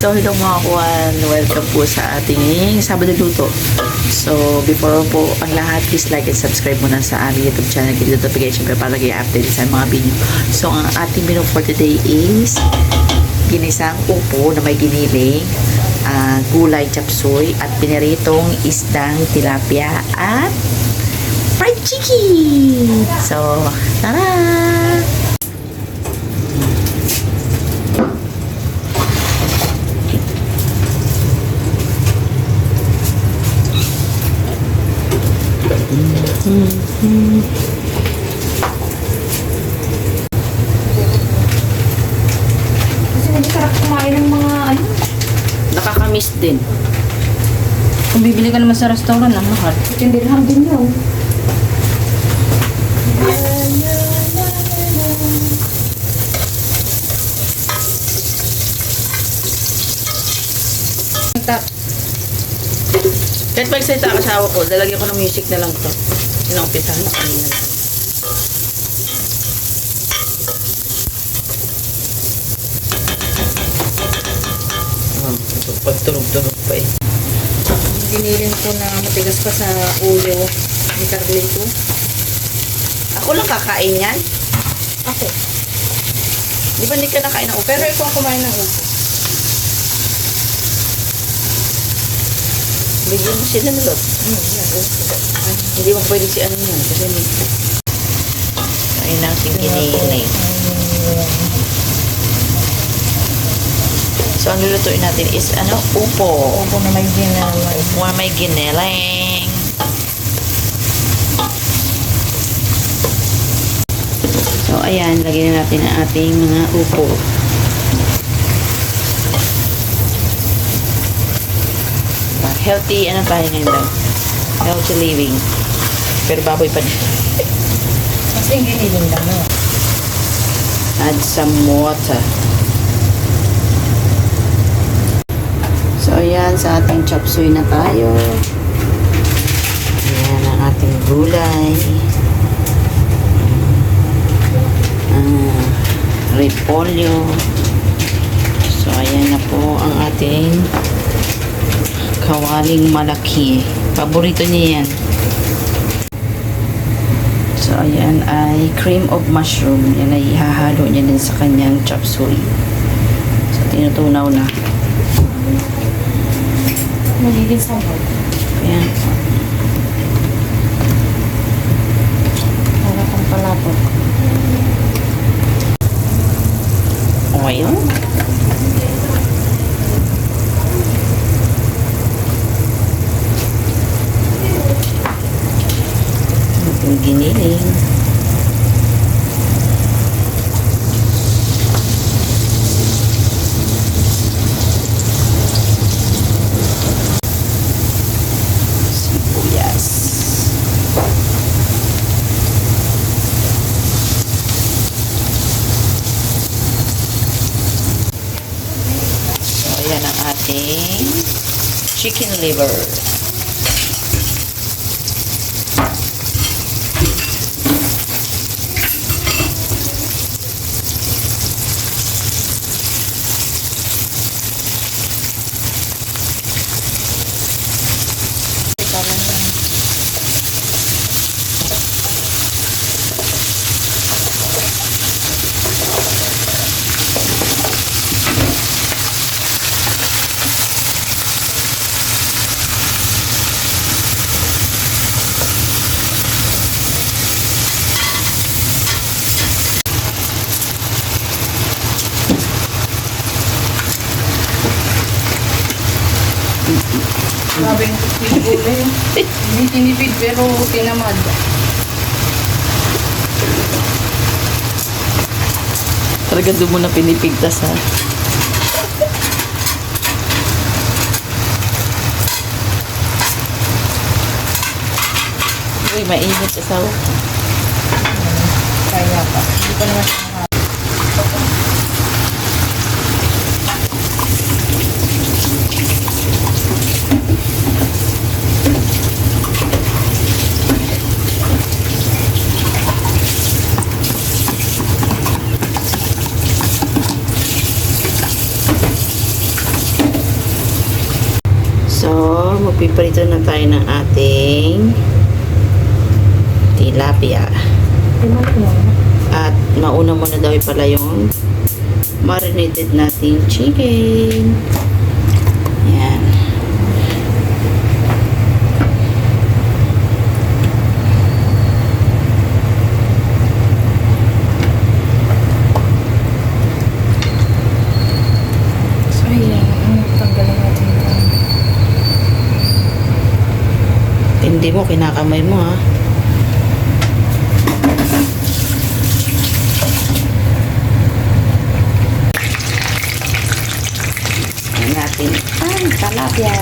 So, hello mga kuwan. Welcome po sa ating Sabado Luto. So, before po ang lahat, please like and subscribe muna sa aming YouTube channel. Click the notification bell para i-update sa mga video. So, ang ating menu for today is ginisang upo na may giniling, gulay chapsuy, at piniritong isdang tilapia at fried chicken. So, tara! Kasi hindi sarap kumain ng mga ano. Nakakamiss din. Kung bibili ka naman sa restaurant, ang mahal. Hindi lang din yun. Kahit magsalita ang asawa ko, lalagyan ko ng music na lang to. Sinumpisahan ko kanina lang. Pagtunog-tunog pa eh. Giniling ko na matigas pa sa ulo ni Carlito. Ako lang kakain yan. Ako. Di ba hindi ka nakain ng upo? Pero ikaw ang kumain ng ulo. Bigyan mo sila ng lot. Yan, ulo. Hindi mo pwede si ano yan. Kasi may... Kain natin giniling. So, ang lulutuin natin is ano? Upo. Upo na may ginaway. Upo na may giniling. So, ayan. Lagyan na natin ang ating mga upo. Healthy, ano tayo ngayon daw? Healthy living. Pero baboy pa din. Kasi giniling lang no? Add some water. So, ayan. Sa ating chop suey na tayo. Ayan ang ating gulay. Repolyo. So, ayan na po ang ating kawaling malaki. Paborito niya yan. So, ayan ay cream of mushroom. Yan ay ihahalo niya din sa kanyang chop suey. So, tinutunaw na. Magiging sabaw. Ayan. Para kang palapot. O, ayun. Ating giniling. Sibuyas. So, ayan ang ating chicken liver. Grabe yung pinipuli. Hindi tinipid pero tinamad. Talaga doon mo na pinipigtas ha. Uy, mainit asawa. Kaya pa. Hindi ko naman siya Magpiprito na tayo ng ating tilapia. At mauna muna daw pala yung marinated nating chicken. Yan. So, ayan. Tanggalin natin ito. Hindi mo, kinakamay mo ha. Ayan natin ang tilapia.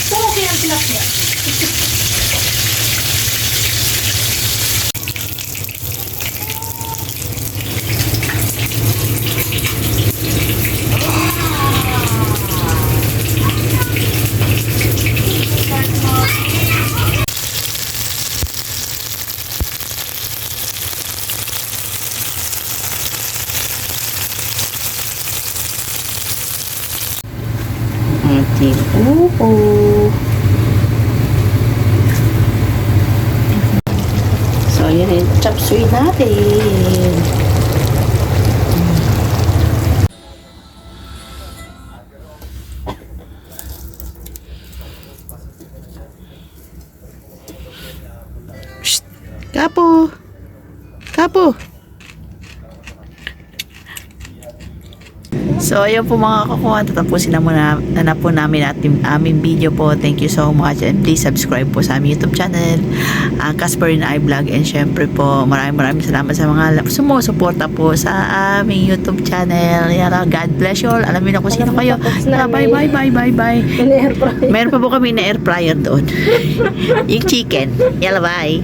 So, okay ang tilapia. Ating upo. So, yun yung chop suey natin. Shh! Kapo! Kapo! So, ayun po mga kakuha. Tatapusin na po namin aming video po. Thank you so much. And please subscribe po sa aming YouTube channel. Casper and I Vlog. And syempre po, maraming salamat sa mga sumusuporta po sa aming YouTube channel. Yara, God bless you all. Alam niyo na kung sino kayo. Tara, bye. Meron pa po kami na air fryer doon. Yung chicken. Yala, bye.